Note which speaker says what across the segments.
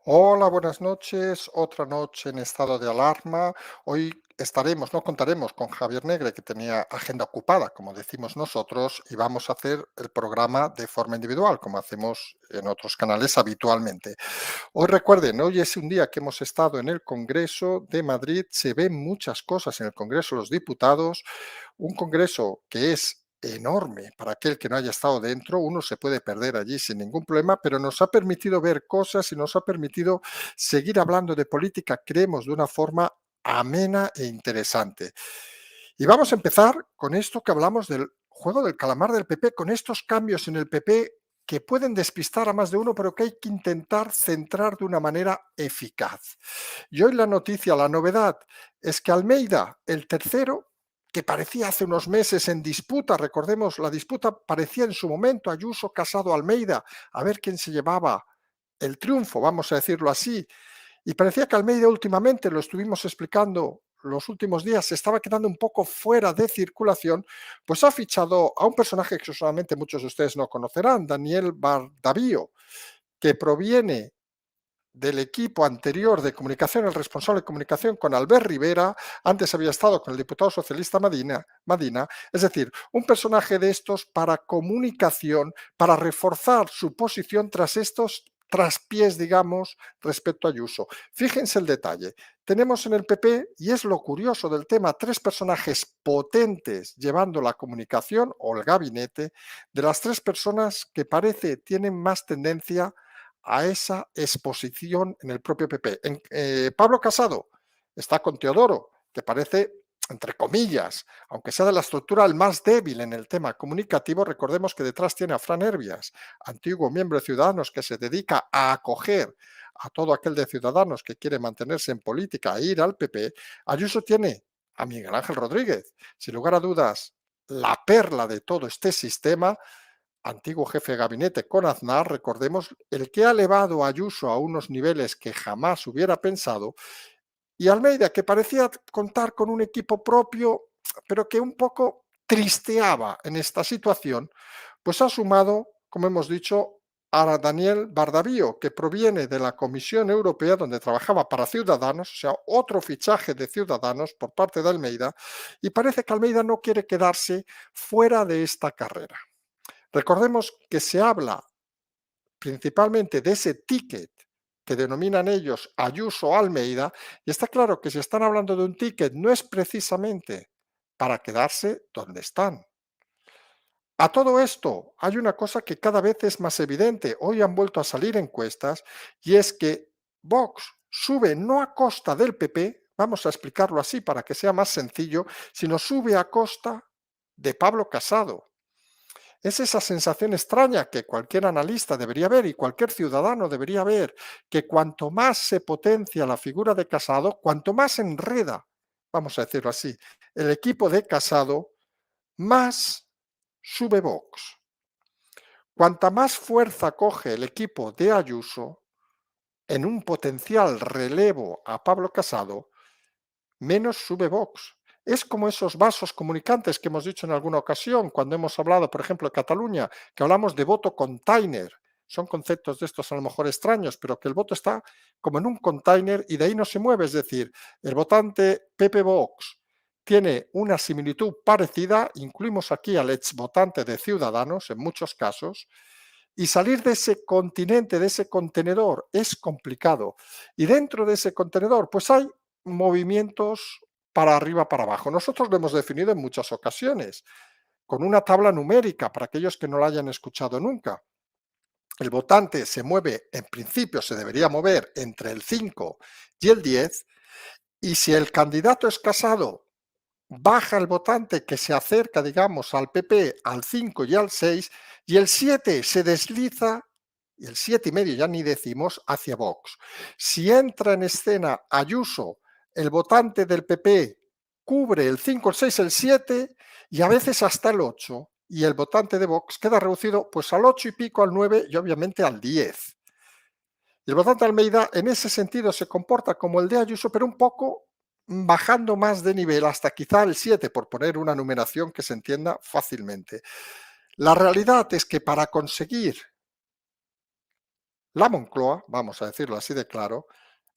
Speaker 1: Hola, buenas noches. Otra noche en estado de alarma. Hoy no contaremos con Javier Negre, que tenía agenda ocupada, como decimos nosotros, y vamos a hacer el programa de forma individual, como hacemos en otros canales habitualmente. Hoy recuerden, hoy es un día que hemos estado en el Congreso de Madrid. Se ven muchas cosas en el Congreso de los Diputados, un congreso que es enorme para aquel que no haya estado dentro, uno se puede perder allí sin ningún problema, pero nos ha permitido ver cosas y nos ha permitido seguir hablando de política, creemos, de una forma amena e interesante. Y vamos a empezar con esto que hablamos del juego del calamar del PP, con estos cambios en el PP que pueden despistar a más de uno, pero que hay que intentar centrar de una manera eficaz. Y hoy la noticia, la novedad, es que Almeida, el tercero, que parecía hace unos meses en disputa, recordemos, la disputa parecía en su momento Ayuso, Casado, Almeida, a ver quién se llevaba el triunfo, vamos a decirlo así, y parecía que Almeida últimamente, lo estuvimos explicando los últimos días, se estaba quedando un poco fuera de circulación, pues ha fichado a un personaje que solamente muchos de ustedes no conocerán, Daniel Bardavío, que proviene del equipo anterior de comunicación, el responsable de comunicación con Albert Rivera, antes había estado con el diputado socialista Madina, es decir, un personaje de estos para comunicación, para reforzar su posición tras estos traspiés, digamos, respecto a Ayuso. Fíjense el detalle. Tenemos en el PP, y es lo curioso del tema, tres personajes potentes llevando la comunicación o el gabinete, de las tres personas que parece tienen más tendencia a esa exposición en el propio PP. Pablo Casado está con Teodoro, que parece, entre comillas, aunque sea de la estructura el más débil en el tema comunicativo, recordemos que detrás tiene a Fran Herbias, antiguo miembro de Ciudadanos que se dedica a acoger a todo aquel de Ciudadanos que quiere mantenerse en política e ir al PP. Ayuso tiene a Miguel Ángel Rodríguez, sin lugar a dudas, la perla de todo este sistema, antiguo jefe de gabinete con Aznar, recordemos, el que ha elevado a Ayuso a unos niveles que jamás hubiera pensado, y Almeida, que parecía contar con un equipo propio, pero que un poco tristeaba en esta situación, pues ha sumado, como hemos dicho, a Daniel Bardavío, que proviene de la Comisión Europea, donde trabajaba para Ciudadanos, o sea, otro fichaje de Ciudadanos por parte de Almeida, y parece que Almeida no quiere quedarse fuera de esta carrera. Recordemos que se habla principalmente de ese ticket que denominan ellos Ayuso-Almeida, y está claro que si están hablando de un ticket no es precisamente para quedarse donde están. A todo esto hay una cosa que cada vez es más evidente. Hoy han vuelto a salir encuestas y es que Vox sube no a costa del PP, vamos a explicarlo así para que sea más sencillo, sino sube a costa de Pablo Casado. Es esa sensación extraña que cualquier analista debería ver y cualquier ciudadano debería ver, que cuanto más se potencia la figura de Casado, cuanto más enreda, vamos a decirlo así, el equipo de Casado, más sube Vox. Cuanta más fuerza coge el equipo de Ayuso en un potencial relevo a Pablo Casado, menos sube Vox. Es como esos vasos comunicantes que hemos dicho en alguna ocasión cuando hemos hablado, por ejemplo, de Cataluña, que hablamos de voto container. Son conceptos de estos a lo mejor extraños, pero que el voto está como en un container y de ahí no se mueve. Es decir, el votante Pepe Vox tiene una similitud parecida, incluimos aquí al ex votante de Ciudadanos en muchos casos, y salir de ese continente, de ese contenedor, es complicado. Y dentro de ese contenedor, pues hay movimientos para arriba, para abajo. Nosotros lo hemos definido en muchas ocasiones, con una tabla numérica, para aquellos que no la hayan escuchado nunca. El votante se mueve, en principio se debería mover entre el 5 y el 10, y si el candidato es Casado, baja el votante que se acerca, digamos, al PP, al 5 y al 6, y el 7 se desliza, y el 7 y medio ya ni decimos, hacia Vox. Si entra en escena Ayuso, el votante del PP cubre el 5, el 6, el 7 y a veces hasta el 8, y el votante de Vox queda reducido pues al 8 y pico, al 9 y obviamente al 10. Y el votante de Almeida en ese sentido se comporta como el de Ayuso, pero un poco bajando más de nivel, hasta quizá el 7, por poner una numeración que se entienda fácilmente. La realidad es que para conseguir La Moncloa, vamos a decirlo así de claro,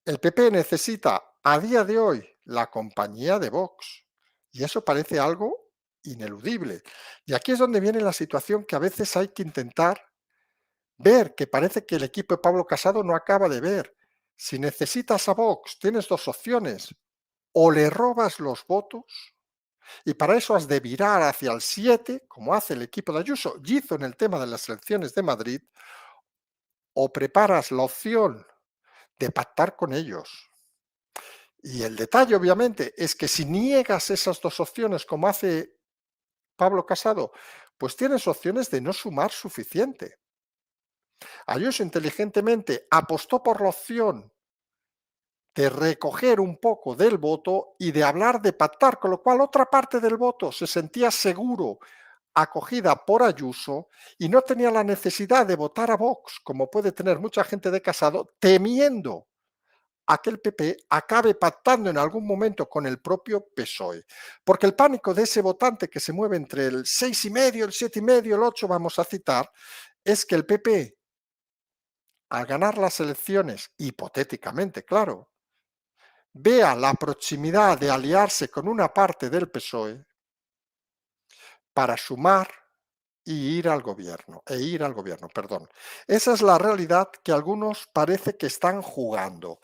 Speaker 1: el PP necesita a día de hoy la compañía de Vox. Y eso parece algo ineludible. Y aquí es donde viene la situación que a veces hay que intentar ver, que parece que el equipo de Pablo Casado no acaba de ver. Si necesitas a Vox, tienes dos opciones. O le robas los votos, y para eso has de virar hacia el 7, como hace el equipo de Ayuso y hizo en el tema de las elecciones de Madrid, o preparas la opción de pactar con ellos. Y el detalle, obviamente, es que si niegas esas dos opciones, como hace Pablo Casado, pues tienes opciones de no sumar suficiente. Ayuso inteligentemente apostó por la opción de recoger un poco del voto y de hablar de pactar, con lo cual otra parte del voto se sentía seguro acogida por Ayuso y no tenía la necesidad de votar a Vox, como puede tener mucha gente de Casado, temiendo a que el PP acabe pactando en algún momento con el propio PSOE. Porque el pánico de ese votante que se mueve entre el 6,5, el 7,5, el 8, vamos a citar, es que el PP, al ganar las elecciones, hipotéticamente, claro, vea la proximidad de aliarse con una parte del PSOE para sumar ir al gobierno, perdón. Esa es la realidad que algunos parece que están jugando.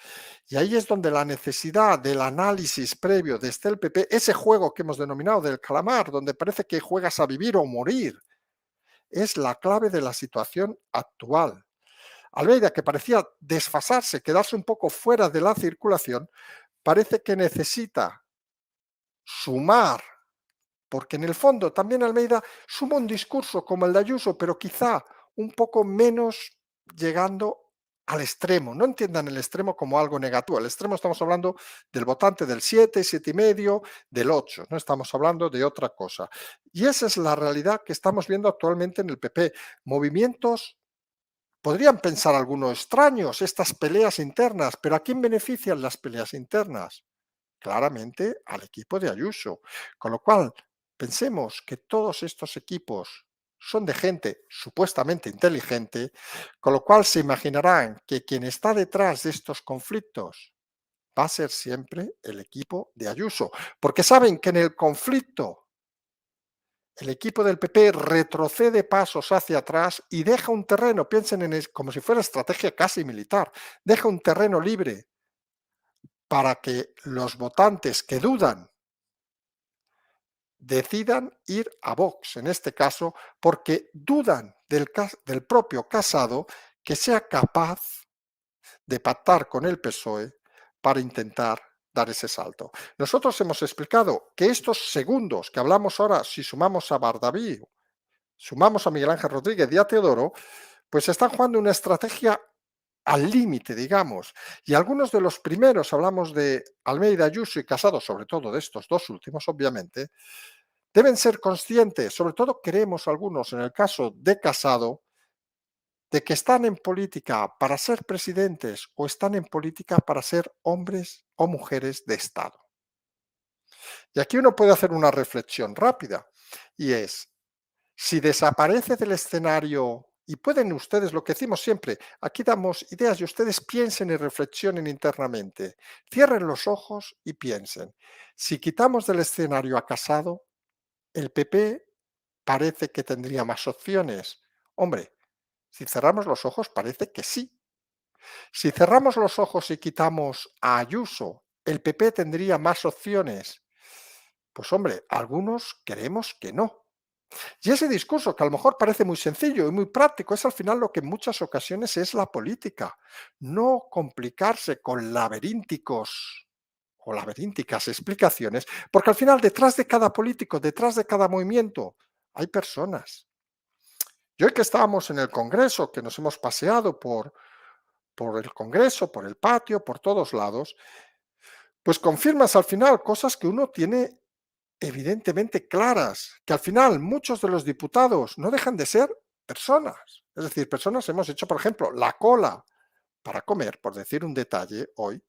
Speaker 1: Y ahí es donde la necesidad del análisis previo desde el PP, ese juego que hemos denominado del calamar, donde parece que juegas a vivir o morir, es la clave de la situación actual. Almeida, que parecía desfasarse, quedarse un poco fuera de la circulación, parece que necesita sumar, porque en el fondo también Almeida suma un discurso como el de Ayuso, pero quizá un poco menos llegando al extremo. No entiendan el extremo como algo negativo. El extremo estamos hablando del votante del 7, 7,5, del 8. No estamos hablando de otra cosa. Y esa es la realidad que estamos viendo actualmente en el PP. Movimientos, podrían pensar algunos extraños, estas peleas internas, pero ¿a quién benefician las peleas internas? Claramente al equipo de Ayuso. Con lo cual, pensemos que todos estos equipos son de gente supuestamente inteligente, con lo cual se imaginarán que quien está detrás de estos conflictos va a ser siempre el equipo de Ayuso, porque saben que en el conflicto el equipo del PP retrocede pasos hacia atrás y deja un terreno, piensen en como si fuera estrategia casi militar, deja un terreno libre para que los votantes que dudan decidan ir a Vox, en este caso, porque dudan del propio Casado que sea capaz de pactar con el PSOE para intentar dar ese salto. Nosotros hemos explicado que estos segundos que hablamos ahora, si sumamos a Bardaví, sumamos a Miguel Ángel Rodríguez y a Teodoro, pues están jugando una estrategia al límite, digamos. Y algunos de los primeros, hablamos de Almeida, Ayuso y Casado, sobre todo de estos dos últimos, obviamente, deben ser conscientes, sobre todo creemos algunos en el caso de Casado, de que están en política para ser presidentes o están en política para ser hombres o mujeres de Estado. Y aquí uno puede hacer una reflexión rápida y es, si desaparece del escenario, y pueden ustedes, lo que decimos siempre, aquí damos ideas y ustedes piensen y reflexionen internamente, cierren los ojos y piensen, si quitamos del escenario a Casado, el PP parece que tendría más opciones. Hombre, si cerramos los ojos parece que sí. Si cerramos los ojos y quitamos a Ayuso, ¿el PP tendría más opciones? Pues hombre, algunos creemos que no. Y ese discurso, que a lo mejor parece muy sencillo y muy práctico, es al final lo que en muchas ocasiones es la política. No complicarse con laberínticos o laberínticas explicaciones, porque al final detrás de cada político, detrás de cada movimiento, hay personas. Y hoy que estábamos en el Congreso, que nos hemos paseado por el Congreso, por el patio, por todos lados, pues confirmas al final cosas que uno tiene evidentemente claras, que al final muchos de los diputados no dejan de ser personas. Es decir, personas hemos hecho, por ejemplo, la cola para comer, por decir un detalle, hoy,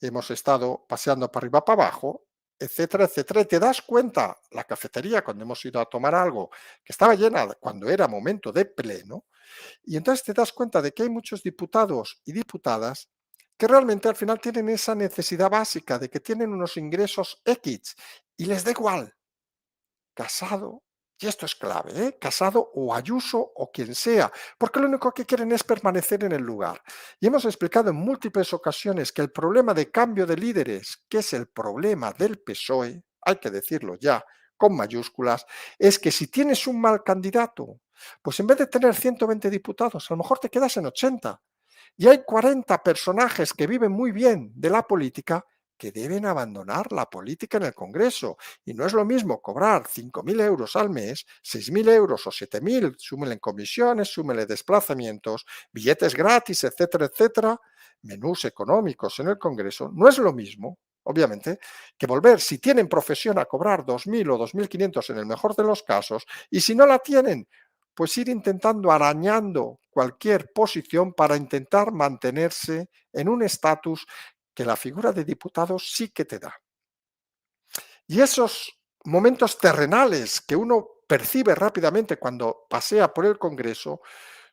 Speaker 1: hemos estado paseando para arriba, para abajo, etcétera, etcétera, y te das cuenta, la cafetería, cuando hemos ido a tomar algo, que estaba llena cuando era momento de pleno, Y entonces te das cuenta de que hay muchos diputados y diputadas que realmente al final tienen esa necesidad básica de que tienen unos ingresos X y les da igual Casado, y esto es clave, ¿eh? Casado o Ayuso o quien sea, porque lo único que quieren es permanecer en el lugar. Y hemos explicado en múltiples ocasiones que el problema de cambio de líderes, que es el problema del PSOE, hay que decirlo ya con mayúsculas, es que si tienes un mal candidato, pues en vez de tener 120 diputados, a lo mejor te quedas en 80. Y hay 40 personajes que viven muy bien de la política que deben abandonar la política en el Congreso. Y no es lo mismo cobrar 5.000 euros al mes, 6.000 euros o 7.000, súmele en comisiones, súmele desplazamientos, billetes gratis, etcétera, etcétera, menús económicos en el Congreso. No es lo mismo, obviamente, que volver, si tienen profesión, a cobrar 2.000 o 2.500 en el mejor de los casos, y si no la tienen, pues ir intentando arañando cualquier posición para intentar mantenerse en un estatus que la figura de diputado sí que te da. Y esos momentos terrenales que uno percibe rápidamente cuando pasea por el Congreso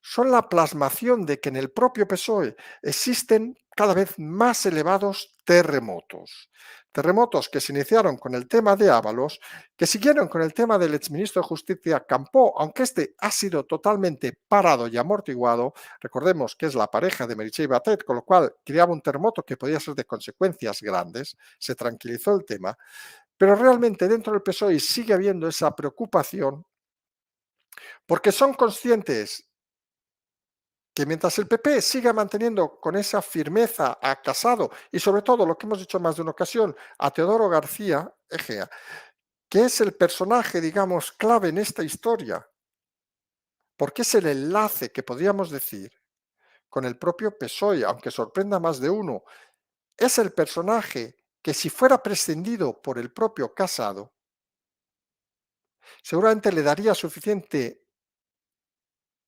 Speaker 1: son la plasmación de que en el propio PSOE existen cada vez más elevados terremotos. Terremotos que se iniciaron con el tema de Ábalos, que siguieron con el tema del exministro de Justicia Campó, aunque este ha sido totalmente parado y amortiguado. Recordemos que es la pareja de Meritxell Batet, con lo cual creaba un terremoto que podía ser de consecuencias grandes. Se tranquilizó el tema, pero realmente dentro del PSOE sigue habiendo esa preocupación porque son conscientes que mientras el PP siga manteniendo con esa firmeza a Casado y sobre todo lo que hemos dicho más de una ocasión, a Teodoro García Egea, que es el personaje, digamos, clave en esta historia, porque es el enlace que podríamos decir con el propio PSOE, aunque sorprenda más de uno, es el personaje que si fuera prescindido por el propio Casado, seguramente le daría suficiente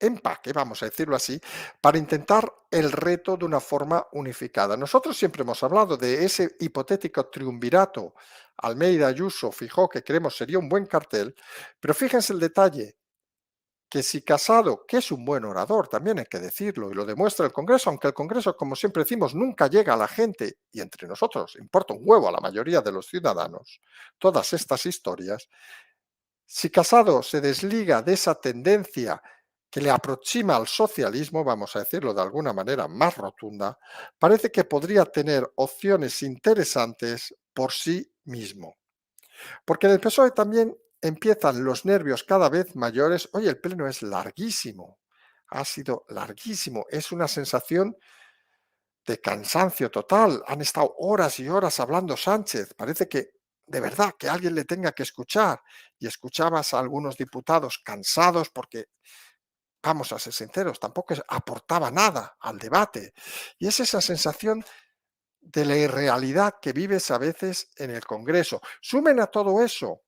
Speaker 1: empaque, vamos a decirlo así, para intentar el reto de una forma unificada. Nosotros siempre hemos hablado de ese hipotético triunvirato Almeida-Ayuso, Fijó, que creemos sería un buen cartel, pero fíjense el detalle, que si Casado, que es un buen orador, también hay que decirlo, y lo demuestra el Congreso, aunque el Congreso, como siempre decimos, nunca llega a la gente, y entre nosotros importa un huevo a la mayoría de los ciudadanos, todas estas historias, si Casado se desliga de esa tendencia que le aproxima al socialismo, vamos a decirlo de alguna manera más rotunda, parece que podría tener opciones interesantes por sí mismo. Porque en el PSOE también empiezan los nervios cada vez mayores. Oye, el pleno es larguísimo, ha sido larguísimo, es una sensación de cansancio total. Han estado horas y horas hablando Sánchez. Parece que de verdad que alguien le tenga que escuchar. Y escuchabas a algunos diputados cansados porque, vamos a ser sinceros, tampoco aportaba nada al debate. Y es esa sensación de la irrealidad que vives a veces en el Congreso. Sumen a todo eso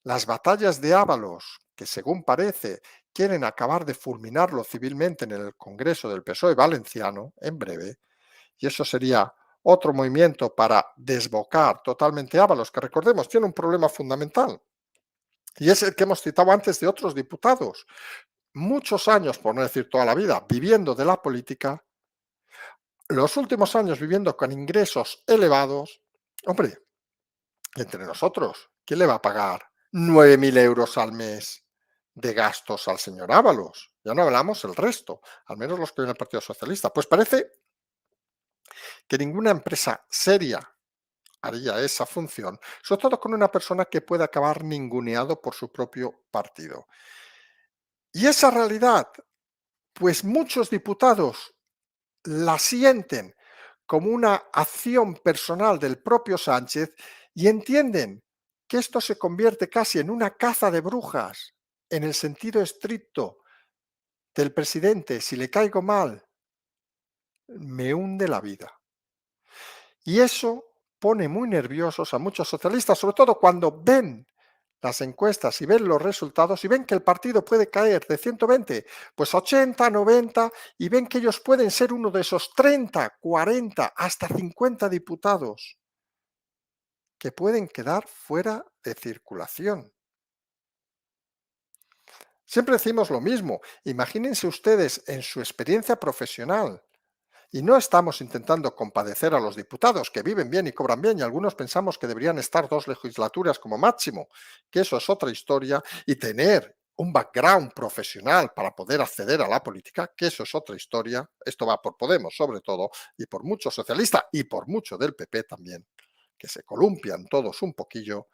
Speaker 1: las batallas de Ábalos, que según parece quieren acabar de fulminarlo civilmente en el Congreso del PSOE valenciano en breve, y eso sería otro movimiento para desbocar totalmente Ábalos, que recordemos tiene un problema fundamental, y es el que hemos citado antes de otros diputados. Muchos años, por no decir toda la vida, viviendo de la política, los últimos años viviendo con ingresos elevados. Hombre, entre nosotros, ¿quién le va a pagar 9.000 euros al mes de gastos al señor Ábalos? Ya no hablamos el resto, al menos los que viven el Partido Socialista. Pues parece que ninguna empresa seria haría esa función, sobre todo con una persona que puede acabar ninguneado por su propio partido. Y esa realidad, pues muchos diputados la sienten como una acción personal del propio Sánchez y entienden que esto se convierte casi en una caza de brujas en el sentido estricto del presidente. Si le caigo mal, me hunde la vida. Y eso pone muy nerviosos a muchos socialistas, sobre todo cuando ven las encuestas y ven los resultados y ven que el partido puede caer de 120, pues 80, 90, y ven que ellos pueden ser uno de esos 30, 40, hasta 50 diputados que pueden quedar fuera de circulación. Siempre decimos lo mismo. Imagínense ustedes en su experiencia profesional. Y no estamos intentando compadecer a los diputados que viven bien y cobran bien, y algunos pensamos que deberían estar 2 legislaturas como máximo, que eso es otra historia, y tener un background profesional para poder acceder a la política, que eso es otra historia. Esto va por Podemos sobre todo, y por mucho socialista, y por mucho del PP también, que se columpian todos un poquillo,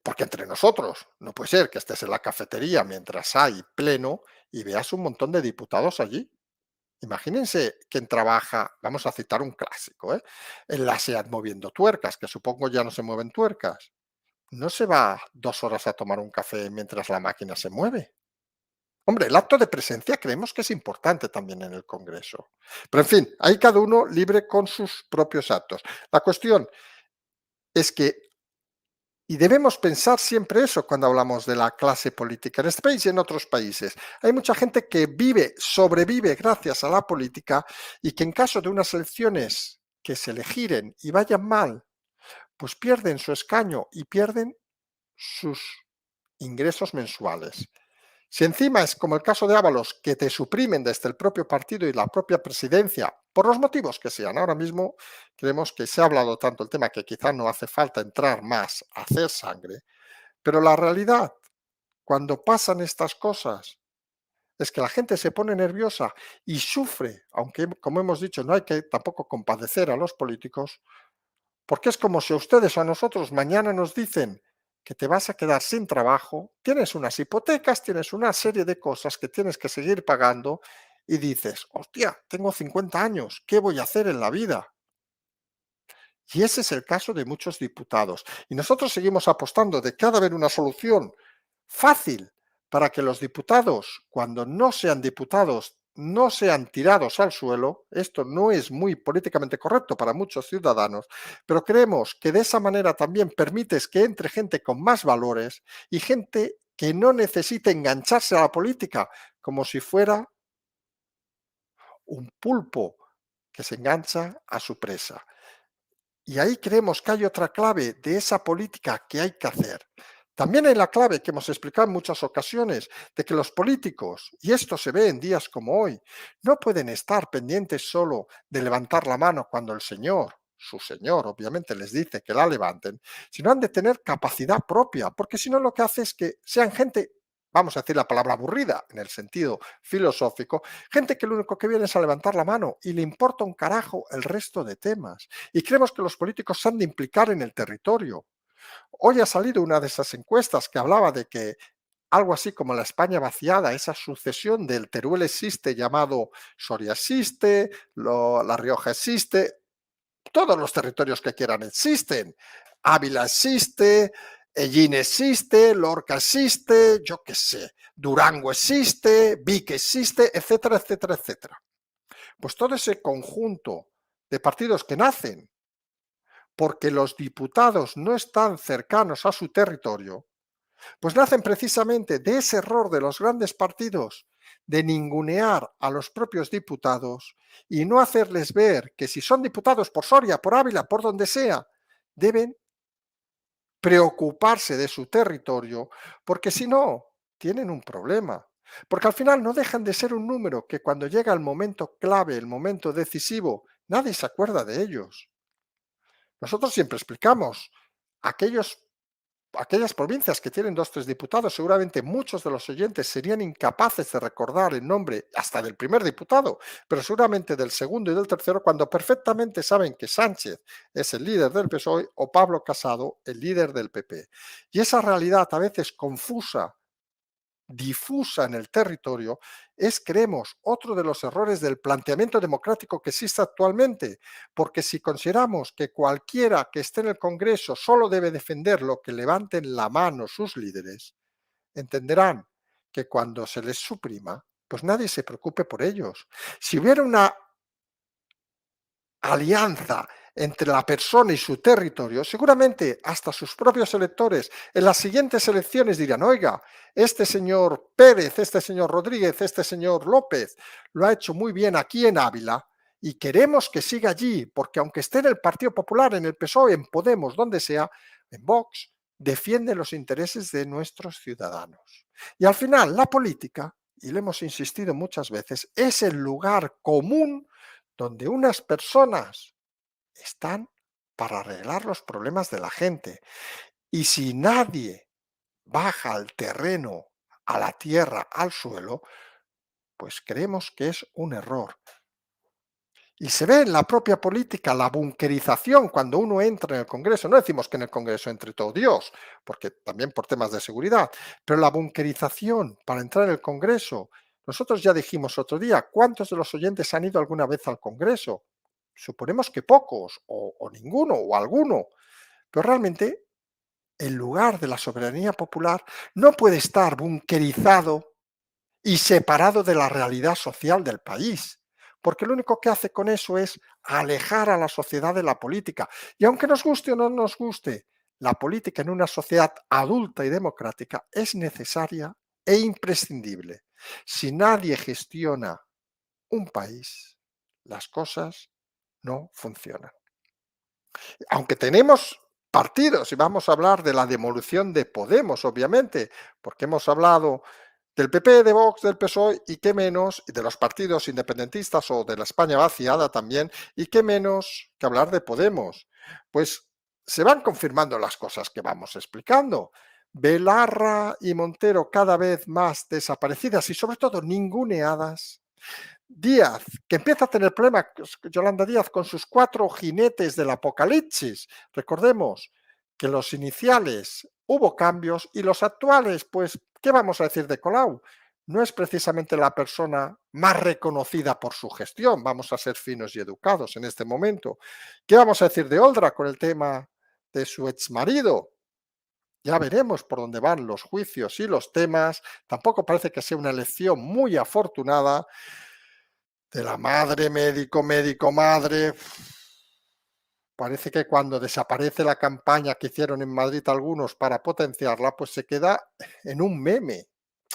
Speaker 1: porque entre nosotros no puede ser que estés en la cafetería mientras hay pleno y veas un montón de diputados allí. Imagínense quien trabaja, vamos a citar un clásico, ¿eh? En la SEAT moviendo tuercas, que supongo ya no se mueven tuercas. ¿No se va 2 horas a tomar un café mientras la máquina se mueve? Hombre, el acto de presencia creemos que es importante también en el Congreso. Pero en fin, hay cada uno libre con sus propios actos. La cuestión es que, y debemos pensar siempre eso cuando hablamos de la clase política en este país y en otros países. Hay mucha gente que vive, sobrevive gracias a la política y que en caso de unas elecciones que se le giren y vayan mal, pues pierden su escaño y pierden sus ingresos mensuales. Si encima es como el caso de Ábalos, que te suprimen desde el propio partido y la propia presidencia, por los motivos que sean, ahora mismo creemos que se ha hablado tanto el tema que quizá no hace falta entrar más a hacer sangre, pero la realidad, cuando pasan estas cosas, es que la gente se pone nerviosa y sufre, aunque como hemos dicho, no hay que tampoco compadecer a los políticos, porque es como si a ustedes o a nosotros mañana nos dicen que te vas a quedar sin trabajo, tienes unas hipotecas, tienes una serie de cosas que tienes que seguir pagando y dices, hostia, tengo 50 años, ¿qué voy a hacer en la vida? Y ese es el caso de muchos diputados. Y nosotros seguimos apostando de que ha de haber una solución fácil para que los diputados, cuando no sean diputados, no sean tirados al suelo. Esto no es muy políticamente correcto para muchos ciudadanos, pero creemos que de esa manera también permites que entre gente con más valores y gente que no necesite engancharse a la política como si fuera un pulpo que se engancha a su presa. Y ahí creemos que hay otra clave de esa política que hay que hacer. También hay la clave que hemos explicado en muchas ocasiones de que los políticos, y esto se ve en días como hoy, no pueden estar pendientes solo de levantar la mano cuando el señor, su señor, obviamente les dice que la levanten, sino han de tener capacidad propia, porque si no lo que hace es que sean gente, vamos a decir la palabra aburrida en el sentido filosófico, gente que lo único que viene es a levantar la mano y le importa un carajo el resto de temas. Y creemos que los políticos se han de implicar en el territorio. Hoy ha salido una de esas encuestas que hablaba de que algo así como la España vaciada, esa sucesión del Teruel existe llamado Soria existe, La Rioja existe, todos los territorios que quieran existen. Ávila existe, Ellín existe, Lorca existe, yo qué sé, Durango existe, Vic existe, etcétera, etcétera, etcétera. Pues todo ese conjunto de partidos que nacen porque los diputados no están cercanos a su territorio, pues nacen precisamente de ese error de los grandes partidos de ningunear a los propios diputados y no hacerles ver que si son diputados por Soria, por Ávila, por donde sea, deben preocuparse de su territorio, porque si no, tienen un problema. Porque al final no dejan de ser un número que cuando llega el momento clave, el momento decisivo, nadie se acuerda de ellos. Nosotros siempre explicamos, aquellos, aquellas provincias que tienen 2, 3 diputados, seguramente muchos de los oyentes serían incapaces de recordar el nombre hasta del primer diputado, pero seguramente del segundo y del tercero, cuando perfectamente saben que Sánchez es el líder del PSOE o Pablo Casado el líder del PP. Y esa realidad a veces confusa, difusa en el territorio, es, creemos, otro de los errores del planteamiento democrático que existe actualmente, porque si consideramos que cualquiera que esté en el Congreso solo debe defender lo que levanten la mano sus líderes, entenderán que cuando se les suprima, pues nadie se preocupe por ellos. Si hubiera una alianza entre la persona y su territorio, seguramente hasta sus propios electores en las siguientes elecciones dirán, oiga, este señor Pérez, este señor Rodríguez, este señor López lo ha hecho muy bien aquí en Ávila y queremos que siga allí, porque aunque esté en el Partido Popular, en el PSOE, en Podemos, donde sea, en Vox, defiende los intereses de nuestros ciudadanos. Y al final, la política, y lo hemos insistido muchas veces, es el lugar común donde unas personas están para arreglar los problemas de la gente. Y si nadie baja al terreno, a la tierra, al suelo, pues creemos que es un error. Y se ve en la propia política la bunkerización cuando uno entra en el Congreso. No decimos que en el Congreso entre todo Dios, porque también por temas de seguridad, pero la bunkerización para entrar en el Congreso. Nosotros ya dijimos otro día, ¿cuántos de los oyentes han ido alguna vez al Congreso? Suponemos que pocos, o ninguno, o alguno. Pero realmente el lugar de la soberanía popular no puede estar bunkerizado y separado de la realidad social del país, porque lo único que hace con eso es alejar a la sociedad de la política. Y aunque nos guste o no nos guste, la política en una sociedad adulta y democrática es necesaria e imprescindible. Si nadie gestiona un país, las cosas no funcionan. Aunque tenemos partidos, y vamos a hablar de la demolición de Podemos, obviamente, porque hemos hablado del PP, de Vox, del PSOE, y qué menos, y de los partidos independentistas o de la España vaciada también, y qué menos que hablar de Podemos. Pues se van confirmando las cosas que vamos explicando. Belarra y Montero cada vez más desaparecidas y sobre todo ninguneadas. Díaz, que empieza a tener problemas, Yolanda Díaz, con sus 4 jinetes del apocalipsis. Recordemos que los iniciales hubo cambios y los actuales, pues, ¿qué vamos a decir de Colau? No es precisamente la persona más reconocida por su gestión, vamos a ser finos y educados en este momento. ¿Qué vamos a decir de Oldra con el tema de su exmarido? Ya veremos por dónde van los juicios y los temas. Tampoco parece que sea una elección muy afortunada de la madre, médico, médico, madre. Parece que cuando desaparece la campaña que hicieron en Madrid algunos para potenciarla, pues se queda en un meme.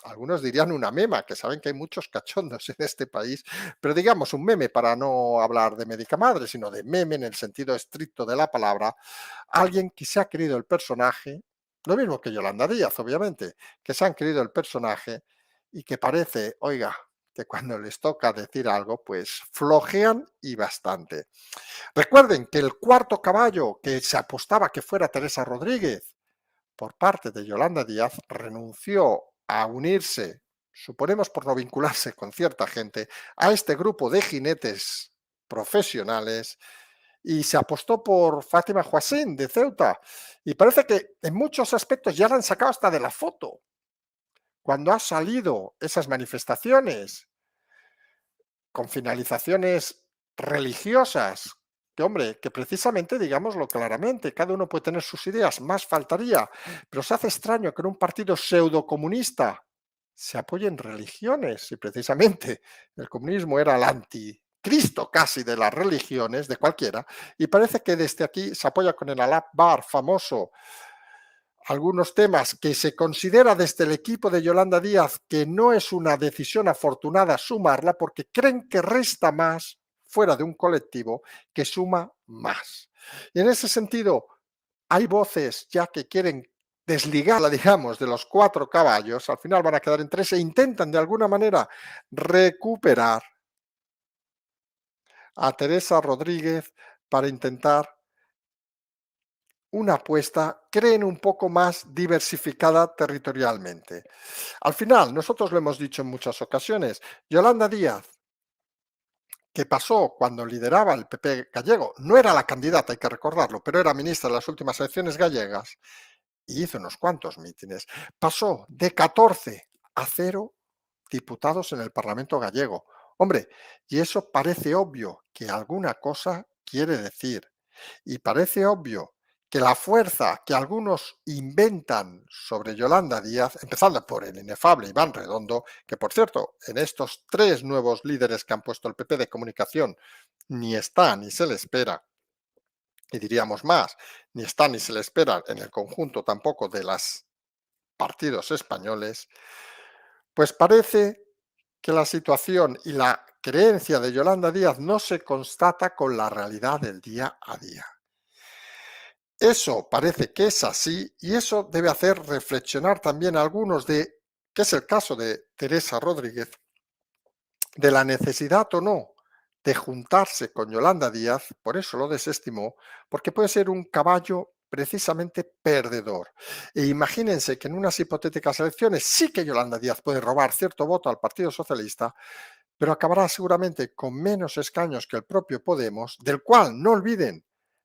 Speaker 1: Algunos dirían una mema, que saben que hay muchos cachondos en este país, pero digamos un meme para no hablar de médica madre, sino de meme en el sentido estricto de la palabra. Alguien que se ha creído el personaje, lo mismo que Yolanda Díaz, obviamente, que se han creído el personaje y que parece, oiga, que cuando les toca decir algo, pues flojean y bastante. Recuerden que el cuarto caballo que se apostaba que fuera Teresa Rodríguez por parte de Yolanda Díaz renunció a unirse, suponemos por no vincularse con cierta gente, a este grupo de jinetes profesionales y se apostó por Fátima Huasín de Ceuta. Y parece que en muchos aspectos ya la han sacado hasta de la foto. Cuando ha salido esas manifestaciones con finalizaciones religiosas, que hombre, que precisamente, digámoslo claramente, cada uno puede tener sus ideas, más faltaría, pero se hace extraño que en un partido pseudocomunista se apoyen religiones, y precisamente el comunismo era el anticristo casi de las religiones, de cualquiera, y parece que desde aquí se apoya con el Alá Akbar famoso algunos temas que se considera desde el equipo de Yolanda Díaz que no es una decisión afortunada sumarla porque creen que resta más fuera de un colectivo que suma más. Y en ese sentido, hay voces ya que quieren desligarla, digamos, de los 4 caballos, al final van a quedar en 3 e intentan de alguna manera recuperar a Teresa Rodríguez para intentar una apuesta, creen un poco más diversificada territorialmente. Al final, nosotros lo hemos dicho en muchas ocasiones, Yolanda Díaz, que pasó cuando lideraba el PP gallego, no era la candidata, hay que recordarlo, pero era ministra de las últimas elecciones gallegas y hizo unos cuantos mítines, pasó de 14 a 0 diputados en el Parlamento gallego. Hombre, y eso parece obvio que alguna cosa quiere decir. Y parece obvio que la fuerza que algunos inventan sobre Yolanda Díaz, empezando por el inefable Iván Redondo, que por cierto, en estos 3 nuevos líderes que han puesto el PP de comunicación, ni está ni se le espera, y diríamos más, ni está ni se le espera en el conjunto tampoco de los partidos españoles, pues parece que la situación y la creencia de Yolanda Díaz no se constata con la realidad del día a día. Eso parece que es así y eso debe hacer reflexionar también a algunos que es el caso de Teresa Rodríguez, de la necesidad o no de juntarse con Yolanda Díaz, por eso lo desestimó, porque puede ser un caballo precisamente perdedor. E imagínense que en unas hipotéticas elecciones sí que Yolanda Díaz puede robar cierto voto al Partido Socialista, pero acabará seguramente con menos escaños que el propio Podemos, del cual, no olviden,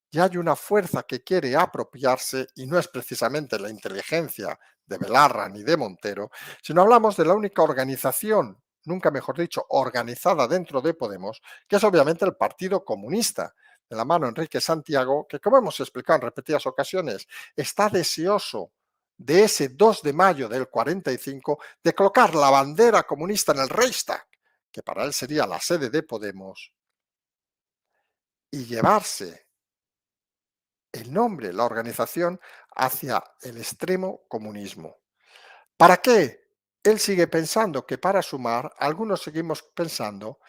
Speaker 1: ya hay una fuerza que quiere apropiarse y no es precisamente la inteligencia de Belarra ni de Montero, sino hablamos de la única organización, nunca mejor dicho, organizada dentro de Podemos, que es obviamente el Partido Comunista, de la mano Enrique Santiago, que como hemos explicado en repetidas ocasiones, está deseoso de ese 2 de mayo del 45 de colocar la bandera comunista en el Reichstag, que para él sería la sede de Podemos, y llevarse el nombre, la organización, hacia el extremo comunismo. ¿Para qué? Él sigue pensando que para sumar, algunos seguimos pensando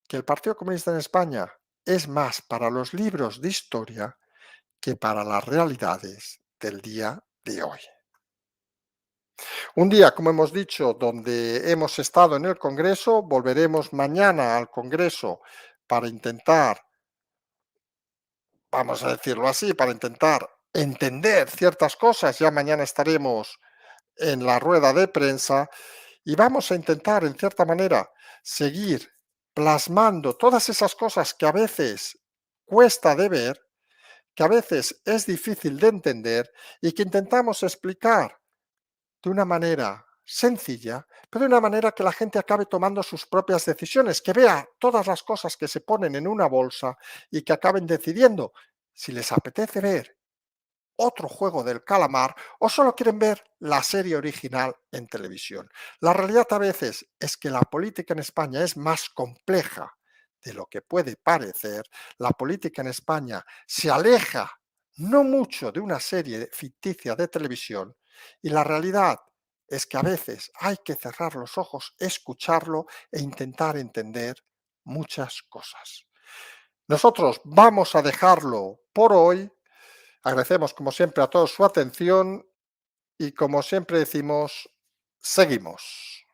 Speaker 1: que el Partido Comunista en España es más para los libros de historia que para las realidades del día de hoy. Un día, como hemos dicho, donde hemos estado en el Congreso, volveremos mañana al Congreso para intentar, vamos a decirlo así, para intentar entender ciertas cosas. Ya mañana estaremos en la rueda de prensa y vamos a intentar, en cierta manera, seguir plasmando todas esas cosas que a veces cuesta de ver, que a veces es difícil de entender y que intentamos explicar de una manera sencilla, pero de una manera que la gente acabe tomando sus propias decisiones, que vea todas las cosas que se ponen en una bolsa y que acaben decidiendo si les apetece ver otro juego del calamar o solo quieren ver la serie original en televisión. La realidad a veces es que la política en España es más compleja de lo que puede parecer. La política en España se aleja no mucho de una serie ficticia de televisión y la realidad es que a veces hay que cerrar los ojos, escucharlo e intentar entender muchas cosas. Nosotros vamos a dejarlo por hoy. Agradecemos como siempre a todos su atención y como siempre decimos, seguimos.